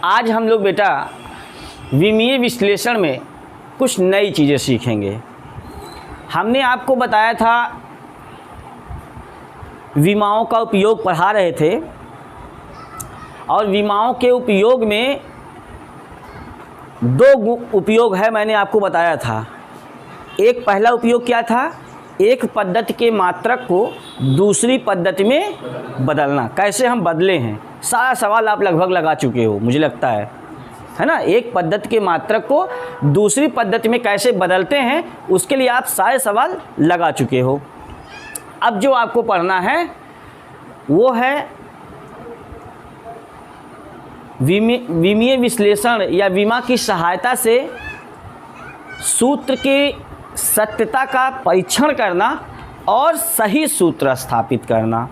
आज हम लोग बेटा विमीय विश्लेषण में कुछ नई चीज़ें सीखेंगे। हमने आपको बताया था विमाओं का उपयोग पढ़ा रहे थे और विमाओं के उपयोग में दो उपयोग है, मैंने आपको बताया था। एक पहला उपयोग क्या था, एक पद्धति के मात्रक को दूसरी पद्धति में बदलना। कैसे हम बदले हैं, सारा सवाल आप लगभग लगा चुके हो मुझे लगता है ना। एक पद्धति के मात्रक को दूसरी पद्धति में कैसे बदलते हैं उसके लिए आप सारे सवाल लगा चुके हो। अब जो आपको पढ़ना है वो है विमीय विश्लेषण या विमा की सहायता से सूत्र की सत्यता का परीक्षण करना और सही सूत्र स्थापित करना,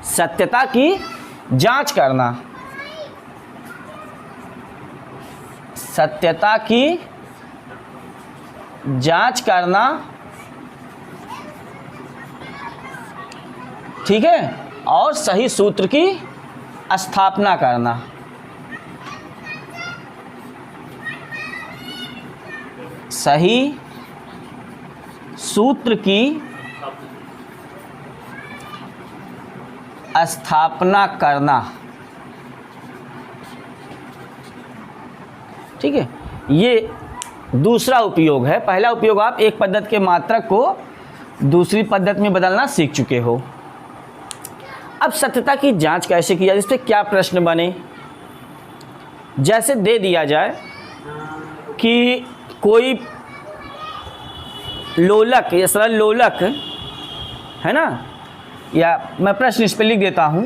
सत्यता की जांच करना, सत्यता की जांच करना, ठीक है, और सही सूत्र की स्थापना करना। सही सूत्र की स्थापना करना, ठीक है। ये दूसरा उपयोग है। पहला उपयोग आप एक पद्धति के मात्रक को दूसरी पद्धति में बदलना सीख चुके हो। अब सत्यता की जांच कैसे किया, इस पर क्या प्रश्न बने। जैसे दे दिया जाए कि कोई लोलक या सरल लोलक है ना, या मैं प्रश्न इस पर लिख देता हूँ।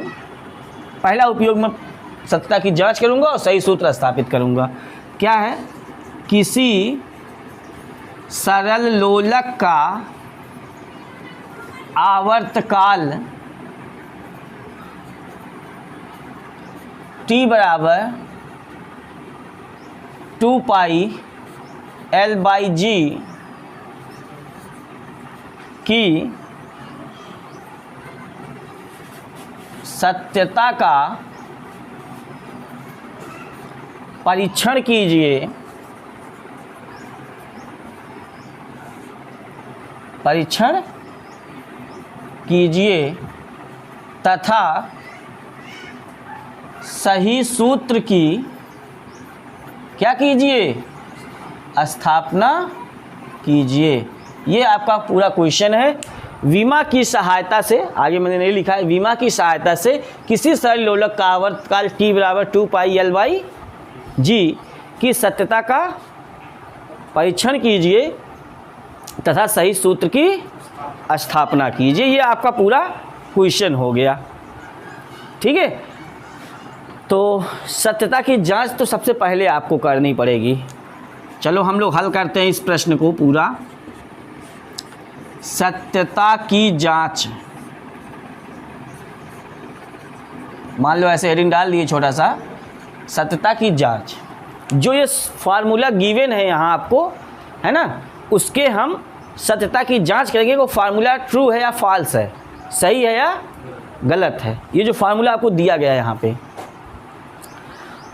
पहला उपयोग मैं सत्यता की जांच करूँगा और सही सूत्र स्थापित करूँगा। क्या है, किसी सरल लोलक का आवर्तकाल t बराबर 2 पाई L/G की सत्यता का परीक्षण कीजिए, परीक्षण कीजिए तथा सही सूत्र की क्या कीजिए, स्थापना कीजिए। ये आपका पूरा क्वेश्चन है। विमा की सहायता से, आगे मैंने नहीं लिखा है, विमा की सहायता से किसी सरल लोलक का आवर्तकाल t बराबर 2 पाई L/G की सत्यता का परीक्षण कीजिए तथा सही सूत्र की स्थापना कीजिए। ये आपका पूरा क्वेश्चन हो गया, ठीक है। तो सत्यता की जांच तो सबसे पहले आपको करनी पड़ेगी। चलो हम लोग हल करते हैं इस प्रश्न को पूरा। सत्यता की जांच, मान लो ऐसे हेडिंग डाल दिए छोटा सा, सत्यता की जांच। जो ये फार्मूला गिवन है यहाँ आपको, है ना, उसके हम सत्यता की जांच करेंगे वो फार्मूला ट्रू है या फॉल्स है, सही है या गलत है। ये जो फार्मूला आपको दिया गया है यहाँ पे।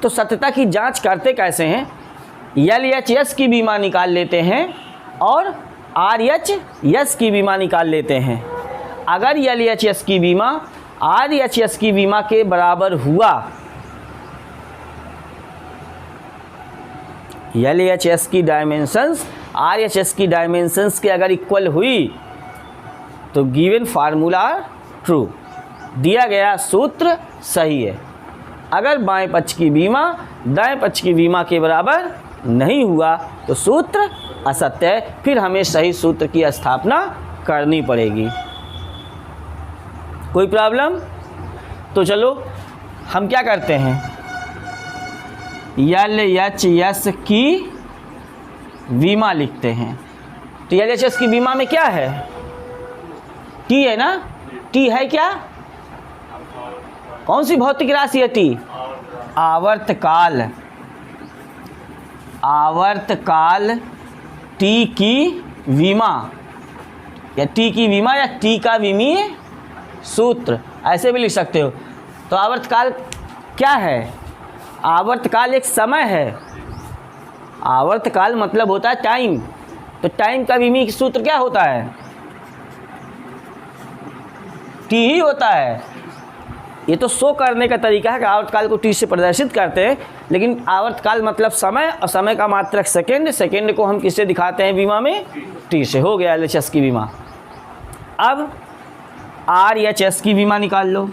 तो सत्यता की जांच करते कैसे हैं, LHS की बीमा निकाल लेते हैं और RHS की बीमा निकाल लेते हैं। अगर LHS की बीमा RHS की बीमा के बराबर हुआ, LHS की डायमेंशंस RHS की डायमेंशंस के अगर इक्वल हुई तो गिवन फार्मूला ट्रू, दिया गया सूत्र सही है। अगर बाएं पक्ष की बीमा दाएं पक्ष की बीमा के बराबर नहीं हुआ तो सूत्र असत्य है, फिर हमें सही सूत्र की स्थापना करनी पड़ेगी। कोई प्रॉब्लम? तो चलो हम क्या करते हैं, LHS की बीमा लिखते हैं। तो LHS की बीमा में क्या है, T है ना, T है क्या, कौन सी भौतिक राशि है T, आवर्तकाल। आवर्तकाल T की विमा या T की विमा या T का विमीय सूत्र, ऐसे भी लिख सकते हो। तो आवर्तकाल क्या है? आवर्तकाल एक समय है। आवर्तकाल मतलब होता है टाइम। तो टाइम का विमीय सूत्र क्या होता है? टी ही होता है। ये तो शो करने का तरीका है कि आवर्तकाल को टी से प्रदर्शित करते हैं, लेकिन आवर्तकाल मतलब समय, और समय का मात्रक सेकेंड। सेकेंड को हम किससे दिखाते हैं विमा में? टी से। हो गया LHS की विमा। अब RHS की विमा निकाल लो।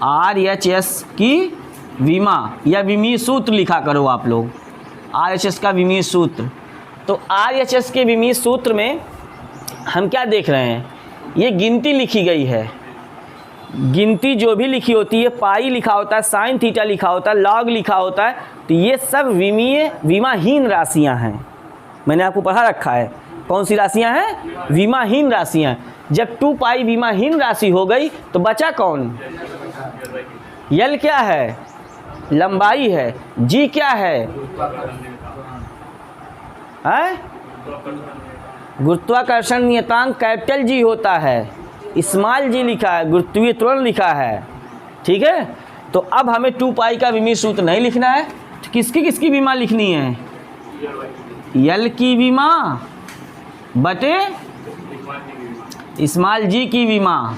RHS की विमा या विमीय सूत्र लिखा करो आप लोग। RHS का विमीय सूत्र। तो RHS के विमीय सूत्र में हम क्या देख रहे हैं? ये गिनती लिखी गई है। गिनती जो भी लिखी होती है, पाई लिखा होता है, साइन थीटा लिखा होता है, लॉग लिखा होता है, तो ये सब विमाहीन राशियां हैं। मैंने आपको पढ़ा रखा है। कौन सी राशियां हैं? विमाहीन राशियां। जब 2 पाई विमाहीन राशि हो गई तो बचा कौन? यल क्या है? लंबाई है। जी क्या है? गुरुत्वाकर्षण नियतांक कैपिटल जी होता है। स्मॉल जी लिखा है, गुरुत्वीय त्वरण लिखा है। ठीक है। तो अब हमें 2 पाई का विमीय सूत्र नहीं लिखना है, तो किसकी विमा लिखनी है? यल की विमा बटे स्मॉल जी की विमा।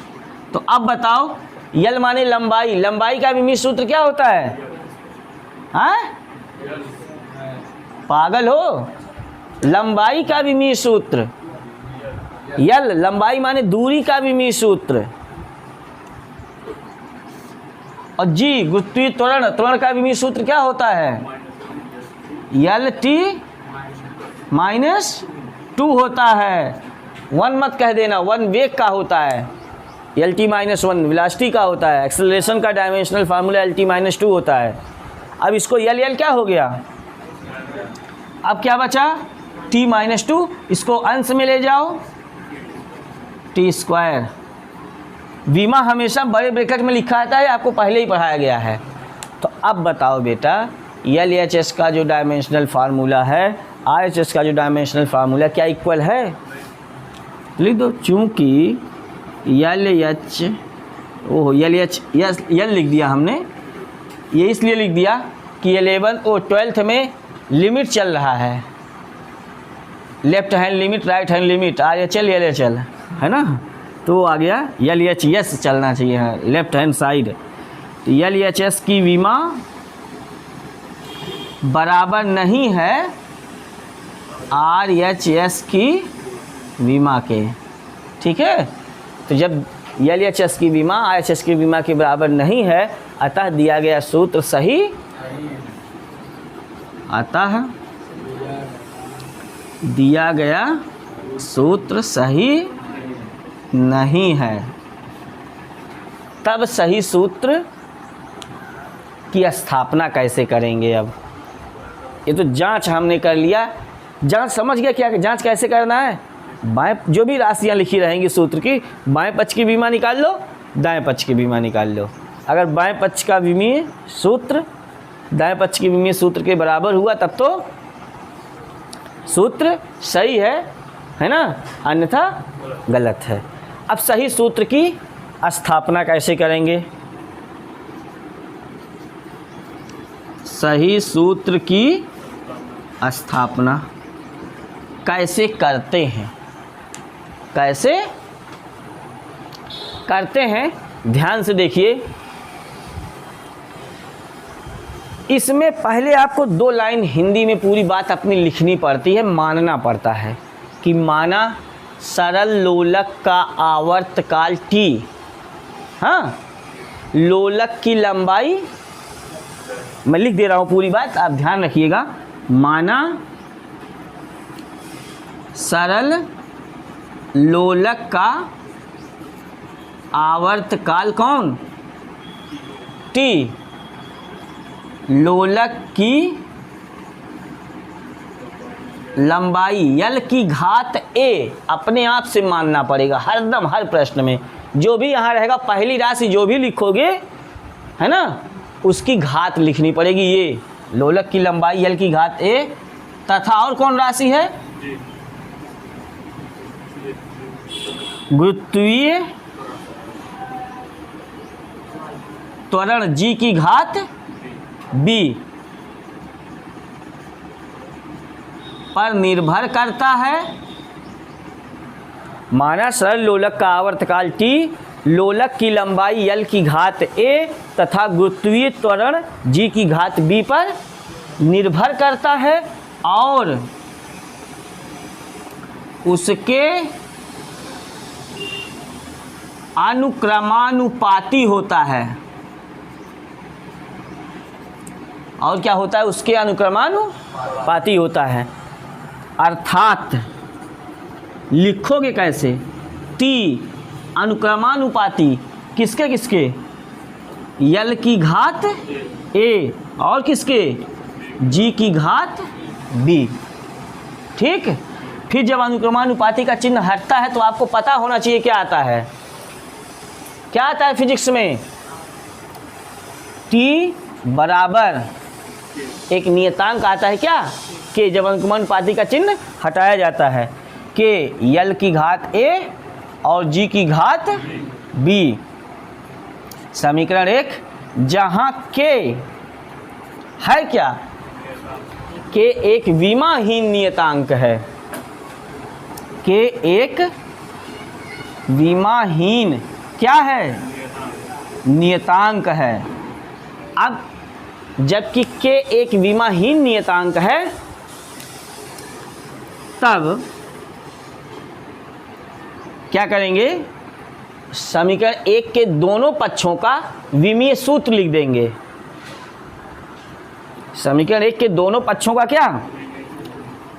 तो अब बताओ, यल माने लंबाई। लंबाई का विमीय सूत्र क्या होता है? पागल हो? लंबाई का विमीय सूत्र यल, लंबाई माने दूरी का विमीय सूत्र, और जी गुरुत्वीय त्वरण, त्वरण का विमीय सूत्र क्या होता है? LT -2 होता है। 1 मत कह देना, 1 वेग का होता है, LT -1 वेलोसिटी का होता है। एक्सेलरेशन का डायमेंशनल फार्मूला LT -2 होता है। अब इसको यल क्या हो गया? अब क्या बचा? T -2। इसको अंश में ले जाओ, T²। विमा हमेशा बड़े ब्रैकेट में लिखा आता है, आपको पहले ही पढ़ाया गया है। तो अब बताओ बेटा, LHS का जो डायमेंशनल फार्मूला है, RHS का जो डायमेंशनल फार्मूला क्या इक्वल है? लिख दो। चूँकि LH यल लिख दिया हमने। ये इसलिए लिख दिया कि 12th में लिमिट चल रहा है, left hand limit, right hand limit, RHL LHL है ना, तो आ गया LHS चलना चाहिए लेफ्ट हैंड साइड। तो LHS की विमा बराबर नहीं है RHS की विमा के। ठीक है। तो जब LHS की विमा RHS की विमा के बराबर नहीं है, अतः दिया गया सूत्र सही, अतः दिया गया सूत्र सही नहीं है। तब सही सूत्र की स्थापना कैसे करेंगे? अब ये तो जांच हमने कर लिया। जांच समझ गया क्या? जांच कैसे करना है? बाएं जो भी राशियां लिखी रहेंगी सूत्र की, बाएं पक्ष की विमा निकाल लो, दाएं पक्ष की विमा निकाल लो। अगर बाएं पक्ष का विमीय सूत्र दाएं पक्ष की विमीय सूत्र के बराबर हुआ तब तो सूत्र सही है ना, अन्यथा गलत है। अब सही सूत्र की स्थापना कैसे करेंगे? सही सूत्र की स्थापना कैसे करते हैं? कैसे करते हैं? ध्यान से देखिए। इसमें पहले आपको 2 लाइन हिंदी में पूरी बात अपनी लिखनी पड़ती है, मानना पड़ता है कि माना सरल लोलक का आवर्तकाल T, हाँ, लोलक की लंबाई, मैं लिख दे रहा हूँ पूरी बात, आप ध्यान रखिएगा। माना सरल लोलक का आवर्तकाल कौन? T, लोलक की लंबाई यल की घात a, अपने आप से मानना पड़ेगा हरदम, हर प्रश्न में जो भी यहाँ रहेगा, पहली राशि जो भी लिखोगे है ना, उसकी घात लिखनी पड़ेगी। ये लोलक की लंबाई यल की घात a, तथा और कौन राशि है? गुरुत्वीय त्वरण g की घात b पर निर्भर करता है। माना सरल लोलक का आवर्तकाल t, लोलक की लंबाई l की घात a तथा गुरुत्वीय त्वरण g की घात b पर निर्भर करता है और उसके अनुक्रमानुपाती होता है। और क्या होता है? उसके अनुक्रमानुपाती होता है। अर्थात लिखोगे कैसे? t अनुक्रमानुपाती किसके किसके? l की घात a और किसके? g की घात b। ठीक। फिर जब अनुक्रमानुपाती का चिन्ह हटता है तो आपको पता होना चाहिए क्या आता है। क्या आता है फिजिक्स में? t बराबर एक नियतांक आता है क्या? कि जब अनुक्रमानुपाती का चिन्ह हटाया जाता है कि l की घात a और g की घात b। समीकरण 1, जहाँ k है क्या? k एक विमाहीन नियतांक है। k एक विमाहीन क्या है? नियतांक है। अब जबकि k एक विमाहीन नियतांक है तब क्या करेंगे? समीकरण 1 के दोनों पक्षों का विमीय सूत्र लिख देंगे। समीकरण 1 के दोनों पक्षों का क्या?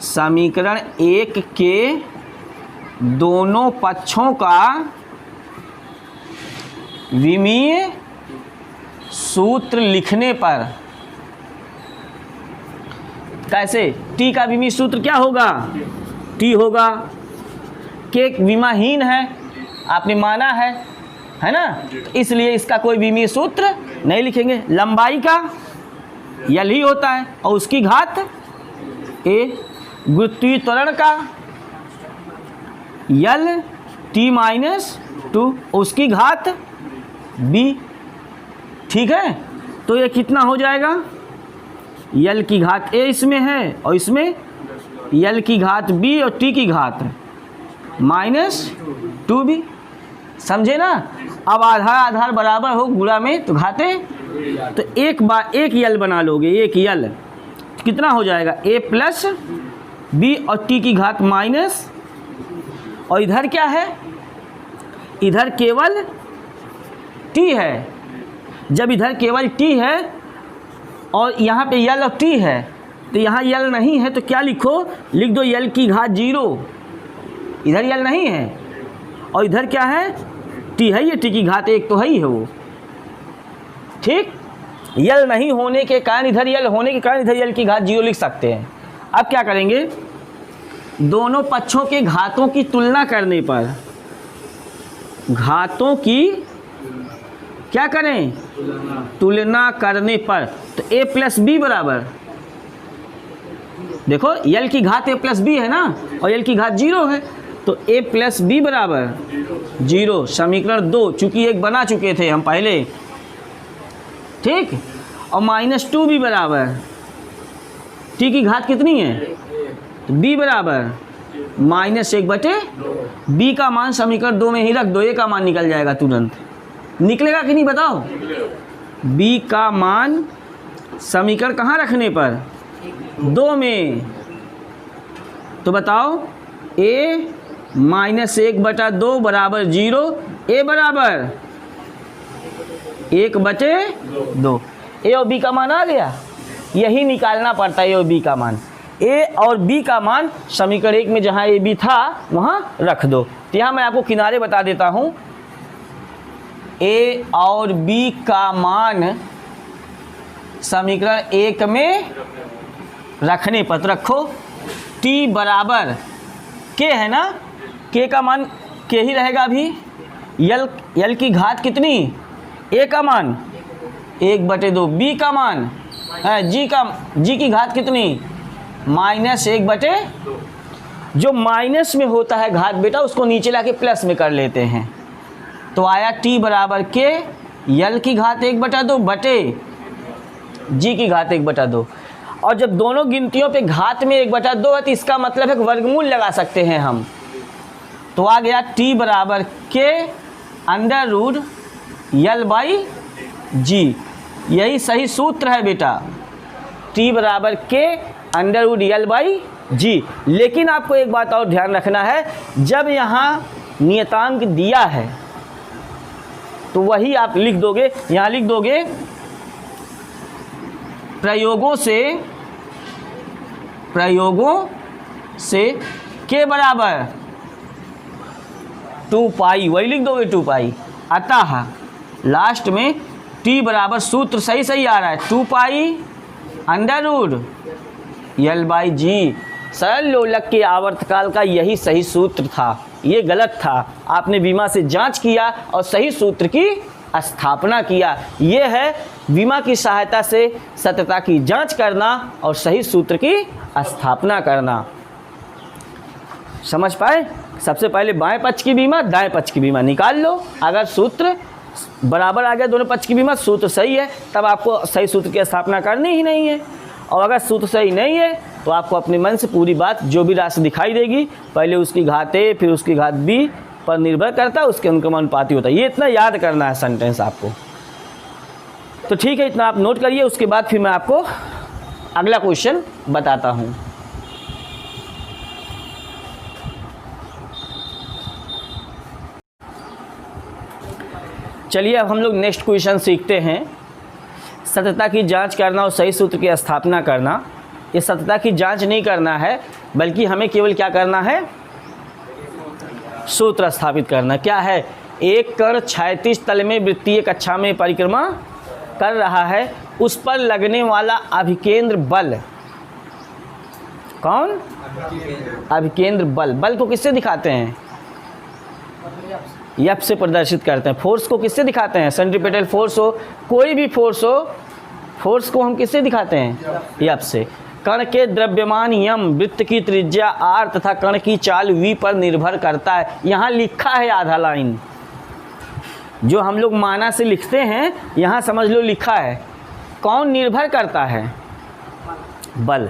समीकरण 1 के दोनों पक्षों का विमीय सूत्र लिखने पर कैसे? t का विमीय सूत्र क्या होगा? t होगा k विमाहीन है, आपने माना है ना? इसलिए इसका कोई विमीय सूत्र नहीं लिखेंगे। लंबाई का l ही होता है और उसकी घात a। गुरुत्वीय त्वरण का l t-2 उसकी घात b। ठीक है, तो ये कितना हो जाएगा? l की घात a इसमें है और इसमें l की घात b और t की घात -2b। समझे ना? अब आधार आधार बराबर हो गुणा में तो घाते, तो एक बार एक l बना लोगे। एक l कितना हो जाएगा? a प्लस b और t की घात माइनस, और इधर क्या है? इधर केवल t है। जब इधर केवल t है और यहाँ पे l और t है तो यहाँ l नहीं है तो क्या लिखो? लिख दो l की घात 0। इधर l नहीं है और इधर क्या है? t है, ये t की घात 1 तो है ही है वो। ठीक। l नहीं होने के कारण इधर l होने के कारण इधर l की घात 0 लिख सकते हैं। अब क्या करेंगे? दोनों पक्षों के घातों की तुलना करने पर, घातों की क्या करें? तुलना करने पर, तो a प्लस b बराबर, देखो l की घात a प्लस b है ना और l की घात 0 है, तो a प्लस b बराबर 0। समीकरण 2, चूंकि एक बना चुके थे हम पहले। ठीक। और -2b बराबर t की घात कितनी है? तो b बराबर -1/, b का मान समीकरण 2 में ही रख दो, a का मान निकल जाएगा तुरंत। निकलेगा कि नहीं बताओ? b का मान समीकरण कहाँ रखने पर? 2 में। तो बताओ a -1/2 बराबर 0, a बराबर 1/2। a और b का मान आ गया। यही निकालना पड़ता है a और b का मान। a और b का मान समीकरण 1 में जहाँ a b था वहाँ रख दो। तो यहाँ मैं आपको किनारे बता देता हूँ। a और b का मान समीकरण 1 में रखने पर रखो। t बराबर k है ना, k का मान k ही रहेगा अभी। l की घात कितनी? a का मान 1/2, b का मान g की घात कितनी? -1/2। जो माइनस में होता है घात बेटा उसको नीचे लाके प्लस में कर लेते हैं। तो आया t बराबर k यल की घात 1/2 बटे जी की घात 1/2। और जब दोनों गिनतियों पे घात में 1/2 है तो इसका मतलब है कि वर्गमूल लगा सकते हैं हम। तो आ गया t बराबर के अंडर रूट यल बाई जी। यही सही सूत्र है बेटा, t बराबर के अंडर रूट यल बाई जी। लेकिन आपको एक बात और ध्यान रखना है, जब यहाँ नियतांक दिया है तो वही आप लिख दोगे। यहाँ लिख दोगे प्रयोगों से के बराबर 2 पाई, वही लिख दोगे 2 पाई। अतः लास्ट में t बराबर सूत्र सही आ रहा है 2 pi under root L by G. सरल लोलक के आवर्तकाल का यही सही सूत्र था, ये गलत था। आपने बीमा से जांच किया और सही सूत्र की स्थापना किया। ये है बीमा की सहायता से सत्यता की जांच करना और सही सूत्र की स्थापना करना। समझ पाए? सबसे पहले बाएं पक्ष की बीमा, दाएं पक्ष की बीमा निकाल लो। अगर सूत्र बराबर आ गया दोनों पक्ष की बीमा, सूत्र सही है, तब आपको सही सूत्र की स्थापना करनी ही नहीं है। और अगर सूत्र सही नहीं है तो आपको अपने मन से पूरी बात, जो भी राशि दिखाई देगी, पहले उसकी घात a फिर उसकी घात b पर निर्भर करता है, उसके अनुक्रमानुपाती होता है। ये इतना याद करना है सेंटेंस आपको। तो ठीक है, इतना आप नोट करिए। उसके बाद फिर मैं आपको अगला क्वेश्चन बताता हूँ। चलिए अब हम लोग नेक्स्ट क्वेश्चन सीखते हैं। सत्यता की जांच करना और सही सूत्र की स्थापना करना। ये सत्यता की जांच नहीं करना है, बल्कि हमें केवल क्या करना है, सूत्र स्थापित करना। क्या है? एक कण क्षैतिज तल में वृत्तीय कक्षा में परिक्रमा कर रहा है, उस पर लगने वाला अभिकेंद्र बल। कौन? अभिकेंद्र बल। बल को किससे दिखाते हैं? एफ से प्रदर्शित करते हैं। फोर्स को किससे दिखाते हैं? सेंट्रीपेटल फोर्स हो, कोई भी फोर्स हो, फोर्स को हम किससे दिखाते हैं? एफ से। कण के द्रव्यमान यम, वृत्त की त्रिज्या आर तथा कण की चाल वी पर निर्भर करता है। यहाँ लिखा है आधा लाइन, जो हम लोग माना से लिखते हैं, यहाँ समझ लो लिखा है। कौन निर्भर करता है? बल।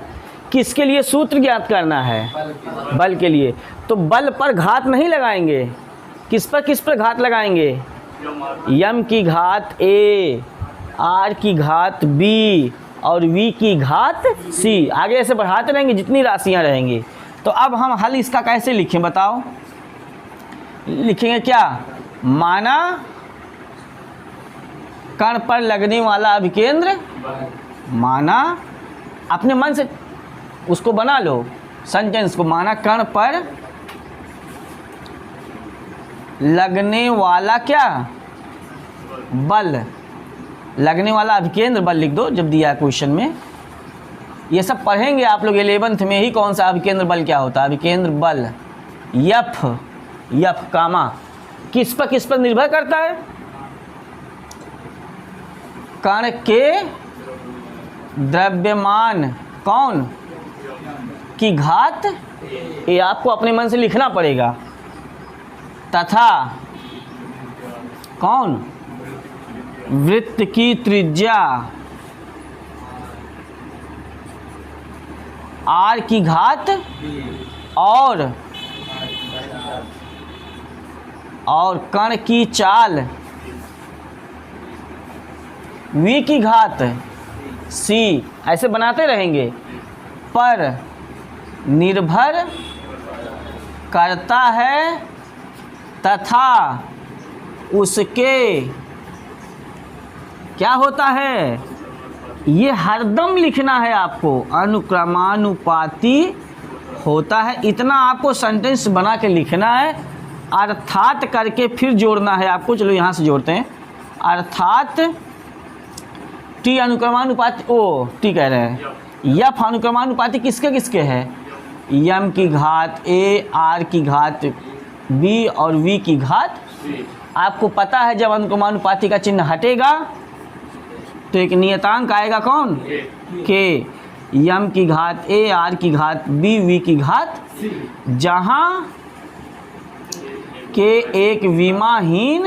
किसके लिए सूत्र ज्ञात करना है? बल के लिए। तो बल पर घात नहीं लगाएंगे, किस पर घात लगाएंगे? यम की घात a, आर की घात b और v की घात c। आगे ऐसे बढ़ाते रहेंगे जितनी राशियां रहेंगी। तो अब हम हल इसका कैसे लिखें बताओ? लिखेंगे क्या? माना कण पर लगने वाला अभिकेंद्र, माना, अपने मन से उसको बना लो सेंटेंस को। माना कण पर लगने वाला क्या? बल। लगने वाला अभिकेंद्र बल लिख दो जब दिया क्वेश्चन में। ये सब पढ़ेंगे आप लोग 11th में ही, कौन सा अभिकेंद्र बल क्या होता है। अभिकेंद्र बल यफ कामा किस पर निर्भर करता है? कण के द्रव्यमान कौन की घात, ये आपको अपने मन से लिखना पड़ेगा, तथा कौन वृत्त की त्रिज्या आर की घात और कण की चाल v की घात c, ऐसे बनाते रहेंगे, पर निर्भर करता है तथा उसके क्या होता है? ये हरदम लिखना है आपको, अनुक्रमानुपाती होता है। इतना आपको सेंटेंस बना के लिखना है, अर्थात करके फिर जोड़ना है आपको। चलो यहाँ से जोड़ते हैं। अर्थात टी अनुक्रमानुपाती, ओ टी कह रहे हैं, यफ अनुक्रमानुपाती किसके है? यम की घात a, आर की घात b और v की घात। आपको पता है जब अनुक्रमानुपाती का चिन्ह हटेगा तो एक नियतांक आएगा, कौन? k। यम की घात a, आर की घात b, v की घात, जहाँ k एक विमाहीन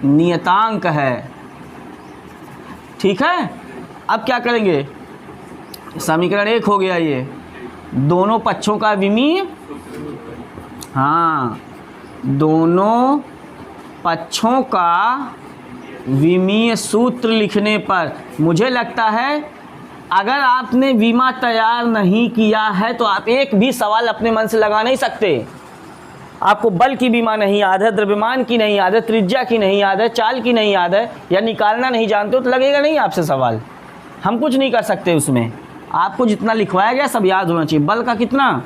नियतांक है। ठीक है, अब क्या करेंगे, समीकरण 1 हो गया ये, दोनों पक्षों का विमीय, हाँ, दोनों पक्षों का विमीय सूत्र लिखने पर मुझे लगता है अगर आपने विमा तैयार नहीं किया है तो आप एक भी सवाल अपने मन से लगा नहीं सकते। आपको बल की विमा नहीं याद है, द्रव्यमान की नहीं याद है, त्रिज्या की नहीं याद है, चाल की नहीं याद है, या निकालना नहीं जानते हो तो लगेगा नहीं आपसे सवाल। हम कुछ नहीं कर सकते उसमें, आपको जितना लिखवाया गया सब याद होना चाहिए। बल का कितना,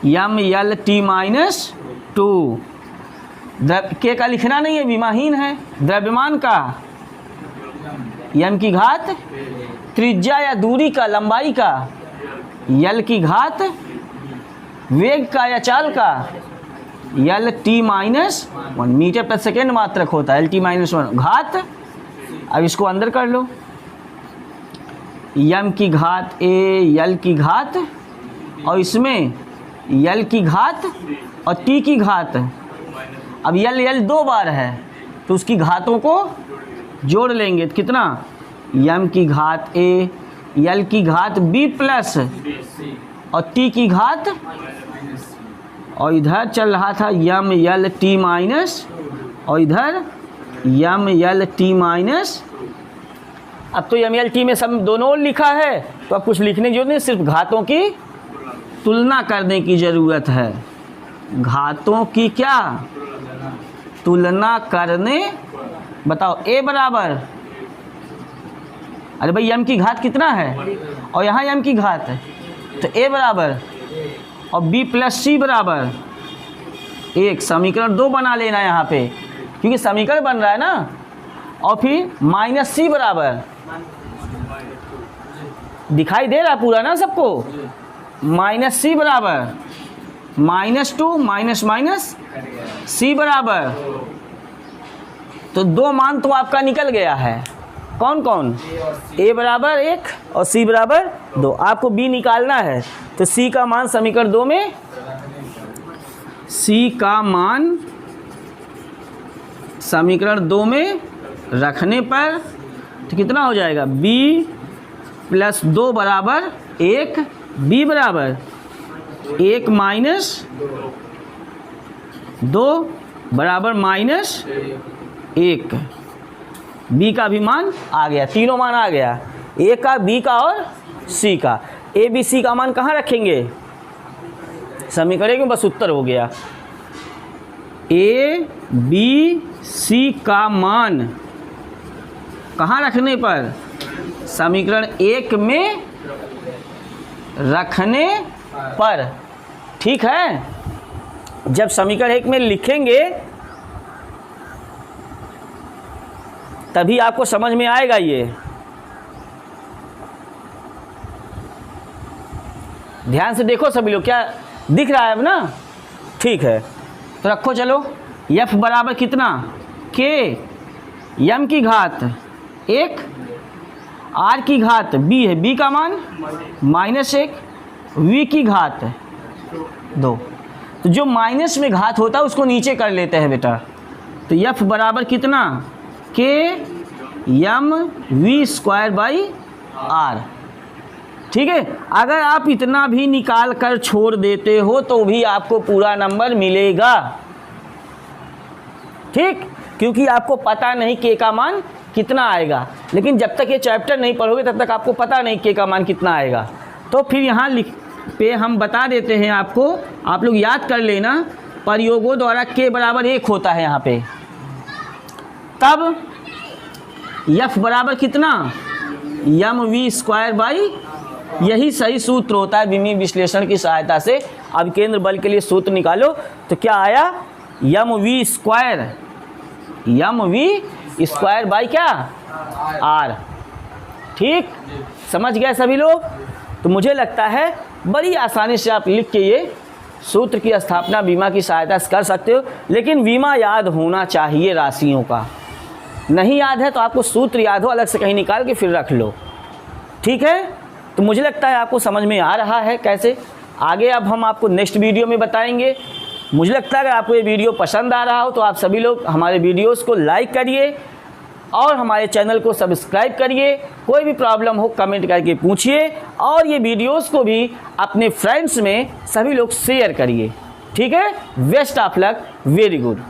mL_2, के का लिखना नहीं है, विमाहीन है। द्रव्यमान का m की घात, त्रिज्या या दूरी का, लंबाई का l की घात, वेग का या चाल का Lt-1, मीटर प्रति सेकेंड मात्रक होता है, Lt-1 घात। अब इसको अंदर कर लो, m की घात a, l की घात, और इसमें l की घात और t की घात। अब l दो बार है तो उसकी घातों को जोड़ लेंगे, तो कितना, m की घात a, l की घात b प्लस और t की घात, और इधर चल रहा था mLt- और इधर mLt-। अब तो mLt में सब दोनों लिखा है तो अब कुछ लिखने की जरूरत नहीं, सिर्फ घातों की तुलना करने की ज़रूरत है। घातों की क्या तुलना करने, बताओ a बराबर, अरे भाई m की घात कितना है और यहाँ m की घात है, तो a बराबर और b प्लस c बराबर 1, समीकरण 2 बना लेना यहाँ पे क्योंकि समीकरण बन रहा है ना। और फिर माइनस c बराबर, दिखाई दे रहा पूरा ना सबको, माइनस c बराबर -2 माइनस माइनस c बराबर, तो दो मान तो आपका निकल गया है। कौन कौन, a बराबर 1 और c बराबर 2। आपको b निकालना है तो c का मान समीकरण 2 में, c का मान समीकरण 2 में रखने पर तो कितना हो जाएगा, b प्लस 2 बराबर 1, b बराबर 1 माइनस 2 बराबर -1। b का भी मान आ गया, तीनों मान आ गया, a का, b का और c का। a b c का मान कहाँ रखेंगे, समीकरण में, बस उत्तर हो गया। a b c का मान कहाँ रखने पर, समीकरण 1 में रखने पर। ठीक है, जब समीकरण 1 में लिखेंगे तभी आपको समझ में आएगा ये। ध्यान से देखो सभी लोग, क्या दिख रहा है अब ना, ठीक है। तो रखो चलो, f बराबर कितना, k, m की घात 1, r की घात b है, b का मान -1, v की घात 2। तो जो माइनस में घात होता है उसको नीचे कर लेते हैं बेटा। तो f बराबर कितना, k m/v²/r। ठीक है, अगर आप इतना भी निकाल कर छोड़ देते हो तो भी आपको पूरा नंबर मिलेगा। ठीक, क्योंकि आपको पता नहीं k का मान कितना आएगा, लेकिन जब तक ये चैप्टर नहीं पढ़ोगे तब तक आपको पता नहीं k का मान कितना आएगा। तो फिर यहाँ पे हम बता देते हैं आपको, आप लोग याद कर लेना, प्रयोगों द्वारा k बराबर 1 होता है यहाँ पे। तब f बराबर कितना, mv²/, यही सही सूत्र होता है विमीय विश्लेषण की सहायता से। अब केंद्र बल के लिए सूत्र निकालो तो क्या आया, mv² क्या, r। ठीक, समझ गए सभी लोग। तो मुझे लगता है बड़ी आसानी से आप लिख के ये सूत्र की स्थापना बीमा की सहायता से कर सकते हो, लेकिन बीमा याद होना चाहिए राशियों का। नहीं याद है तो आपको सूत्र याद हो, अलग से कहीं निकाल के फिर रख लो। ठीक है, तो मुझे लगता है आपको समझ में आ रहा है कैसे। आगे अब हम आपको नेक्स्ट वीडियो में बताएंगे मुझे लगता है अगर आपको ये वीडियो पसंद आ रहा हो तो आप सभी लोग हमारे वीडियोस को लाइक करिए और हमारे चैनल को सब्सक्राइब करिए। कोई भी प्रॉब्लम हो कमेंट करके पूछिए और ये वीडियोस को भी अपने फ्रेंड्स में सभी लोग शेयर करिए। ठीक है, best of luck, very good.